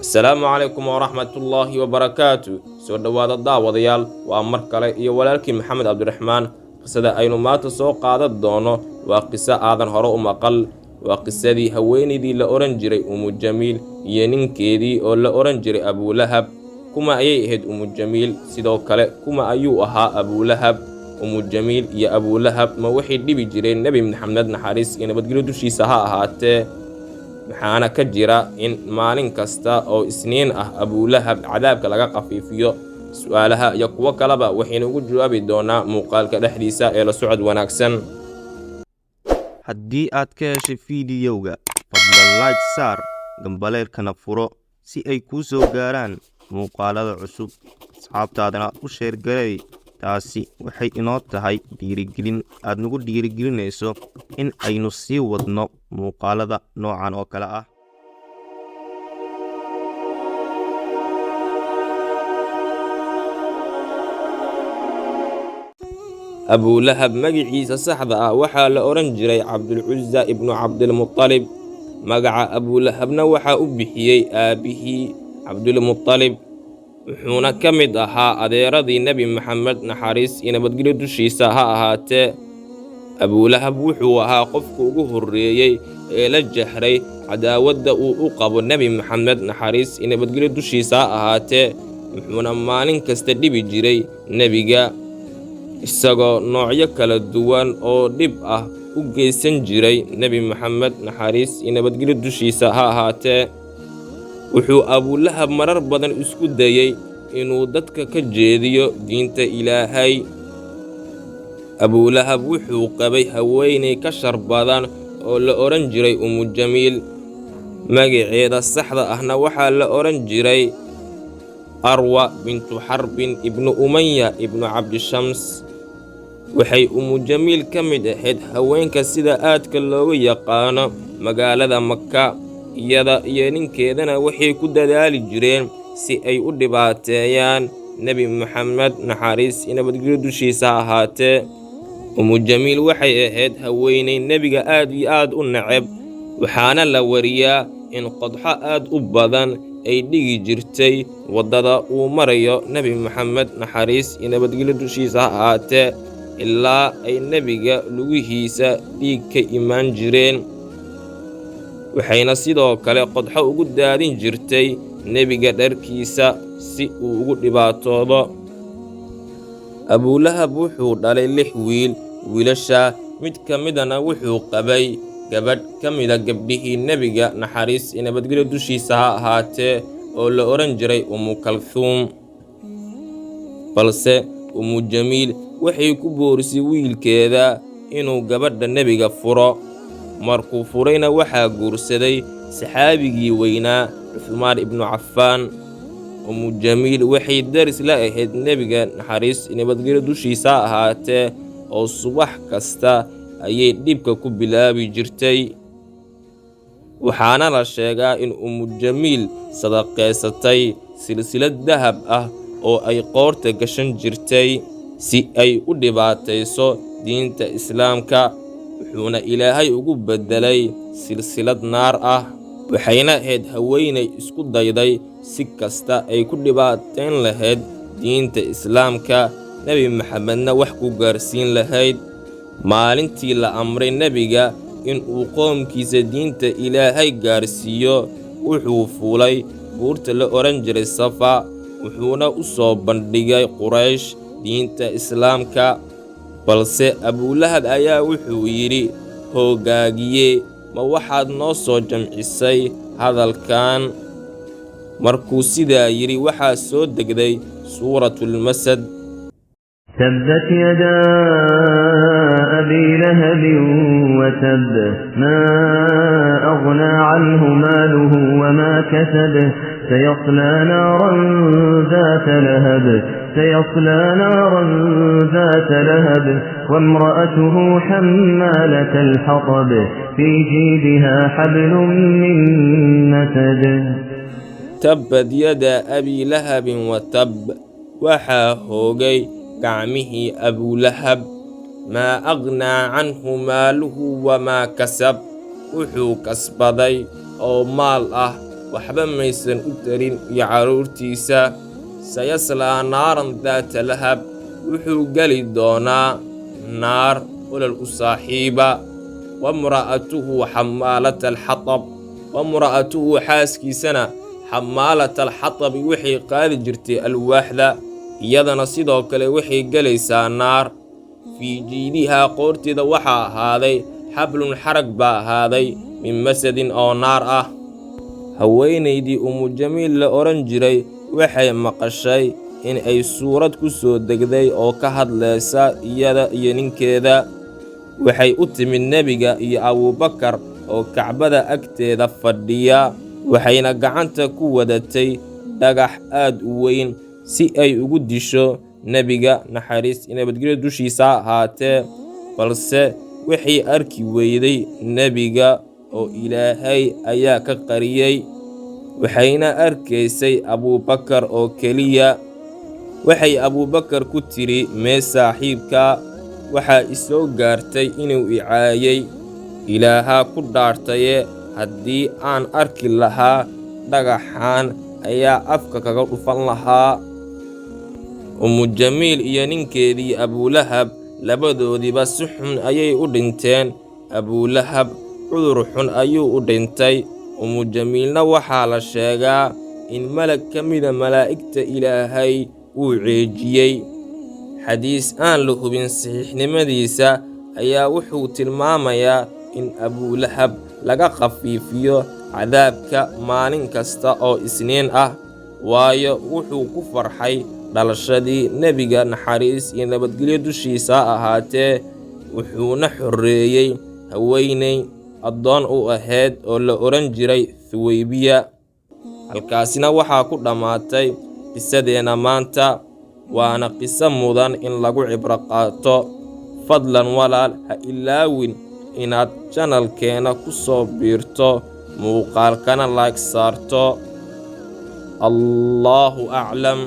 السلام عليكم ورحمة الله وبركاته. سو دواada daawadayaal waa mar kale iyo walaalkii maxamed cabdiraxmaan. qisada aynu maanta soo qaadan doono waa qiso aadan hore u maqal. waa qisadii haweenaydii la oran jiray Umu Jamiil iyo ninkeedii oo la oran jiray Abu Lahab. kuma ayay ahayd Umu Jamiil? sidoo kale kuma ayuu ahaa Abu Lahab? Umu Jamiil iyo Abu Lahab ma waxay dhibi jireen Nabi Maxamed naxariis iyo nabadgelyo dushiisa ha ahaatee? maxaana ka jira in maalin kasta oo isniin ah Abu Lahab cadaabka laga qafiifiyo? su'aalaha iyo kuwa kaleba waxaynu ugu jawaabi doonaa muuqaalka dhexdiisa ee la socod wanaagsan. haddii aad ka heshay fiidiyowga fadlan like saar gambaleelkana furo si ay kuu soo gaaraan muuqaalada cusub, asxaabtaadana u sheer gareey. taasi waxay inoo tahay dhiirigelin aad nagu dhiirigelinayso in aynu sii wadno muuqaalada noocan oo kale ah. Abu Lahab magaciisa saxda ah waxaa la oran jiray Cabdulcuzza ibnu Cabdilmuttalib. magaca Abu Lahabna waxaa u bixiyey aabihii Cabdulmuttalib, wuxuuna ka mid ahaa adeeradii Nebi Maxamed naxariis iyo nabadgelyo dushiisa ha ahaatee. Abu Lahab wuxuu ahaa qofka ugu horreeyey ee la jahray cadaawadda uu u qabo Nebi Maxamed naxariis iyo nabadgelyo dushiisa ha ahaatee, wuxuuna maalin kasta dhibi jiray nebiga, isagoo noocyo kala duwan oo dhib ah u geysan jiray Nebi Maxamed naxariis iyo nabadgelyo dushiisa ha ahaatee. wuxuu Abu Lahab marar badan isku dayay inuu dadka ka jeediyo diinta Ilaahay. Abu Lahab wuxuu qabay haweeney ka shar badan oo la oran jiray Umu Jamiil. magaceeda saxda ahna waxaa la oran jiray Arwa bintu Xarbin ibnu Umaya ibnu Cabdishams. waxay Umu Jamiil ka mid ahayd haweenka sida aadka looga yaqaano magaalada Makka. iyada iyo ninkeedana waxay ku dadaali jireen si ay u dhibaateeyaan Nebi Maxamed naxariis iyo nabadgelyo dushiisa ha ahaatee. Umu Jamiil waxay ahayd haweeney nebiga aad iyo aad u neceb, waxaana la wariyaa in qodxo aad u badan ay dhigi jirtay waddada uu marayo Nebi Maxamed naxariis iyo nabadgelyo dushiisa ha ahaatee, ilaa ay nebiga lugihiisa dhiig ka imaan jireen. waxayna sidoo kale qodxo ugu daadin jirtay nebiga dharkiisa si uu ugu dhibaatoodo. Abu Lahab wuxuu dhalay 6 wiil. wiilasha mid ka midana wuxuu qabay gabadh ka mida gabdhihii nebiga naxariis iyo nabadgelyo dushiisa ha ahaatee oo la oran jiray Umu Kalthuum. balse Umu Jamiil waxay ku boorisay wiilkeeda inuu gabadha nebiga furo. markuu furayna waxaa guursaday saxaabigii weynaa Cuthmaan ibnu Cafaan. Umu Jamiil waxay daris la ahayd nebiga naxariis iyo nabadgelyo dushiisa ha ahaatee, oo subax kasta ayay dhibka ku bilaabi jirtay. waxaana la sheegaa in Umu Jamiil sadaqaysatay silsilad dahab ah oo ay qoorta gashan jirtay si ay u dhibaatayso diinta Islaamka, wuxuuna Ilaahay ugu beddelay silsilad naar ah. waxayna ahayd haweeney isku dayday si kasta ay ku dhibaateyn lahayd diinta Islaamka, Nebi Maxamedna wax ku gaarsiin lahayd. maalintii la amray nebiga in uu qoomkiisa diinta Ilaahay gaarsiiyo, wuxuu fuulay buurta la oran jiray Safa, wuxuuna u soo bandhigay Quraysh diinta Islaamka. balse Abu Lahab ayaa wuxuu yidhi, hoogaagiye, ma waxaad noo soo jamcisay hadalkan? markuu sidaa yidhi waxaa soo degday suuratulmasad. تبت يدا أبي لهب وتب ما أغنى عنه ماله وما كسب سيصلى نارا ذات لهب وامرأته حمالة الحطب في جيدها حبل من مسد. تبت يدا أبي لهب وتب. waxaa hoogay gacmihii Abu Lahab. maa aghnaa canhu maaluhu wamaa kasab. wuxuu kasbaday oo maal ah waxba maysan u tarin iyo carruurtiisa sayaslaa naaran daata lahab wuxuu geli doonaa naar olol u saaxiiba wamra'atuhu xamaalata alxatab wamra'atuhu xaaskiisana xamaalata alxatabi waxay qaadi jirtay alwaaxda iyadana sidoo kale waxay gelaysaa naar fii jiidihaa qoorteeda waxaa ahaaday xablun xarag baa ahaaday min masadin oo naar ah haweenaydii umujamiil la odhan jiray waxay maqashay in ay suurad ku soo degday oo ka hadlaysa iyada iyo ninkeeda waxay u timid nebiga iyo abuubakar oo kacbada agteeda fadhiya waxayna gacanta ku wadatay dhagax aad u weyn si ay ugu disho nebiga naxariis iyo nabadgelyo dushiisa ahaatee balse waxay arki weyday nebiga oo ilaahay ayaa ka qariyey waxayna arkaysay abuubakar oo keliya waxay abuubakar ku tidhi mee saaxiibka waxaa isoo gaartay inuu icaayay ilaahaa ku dhaartaye haddii aan arki lahaa dhagaxaan ayaa afka kaga dhufan lahaa umujamiil iyo ninkeedii abuulahab labadoodiiba si xun ayay u dhinteen abuulahab cudur xun ayuu u dhintay umujamiilna waxaa la sheegaa in malag ka mida malaa'igta ilaahay uu ceejiyey xadiis aan la hubin saxiixnimadiisa ayaa wuxuu tilmaamayaa in abuulahab laga khafiifiyo cadaabka maalin kasta oo isniin ah waayo wuxuu ku farxay dhalashadii nebiga naxariis iyo nabadgelyo dushiisa ahaatee wuxuuna xorreeyey haweenay addoon u ahayd oo la odhan jiray thuwaybiya halkaasina waxaa ku dhammaatay qisadeenna maanta waana qiso mudan in lagu cibro qaato fadlan walaal ha ilaawin inaad janalkeena ku soo biirto muuqaalkana like saarto allaahu aclam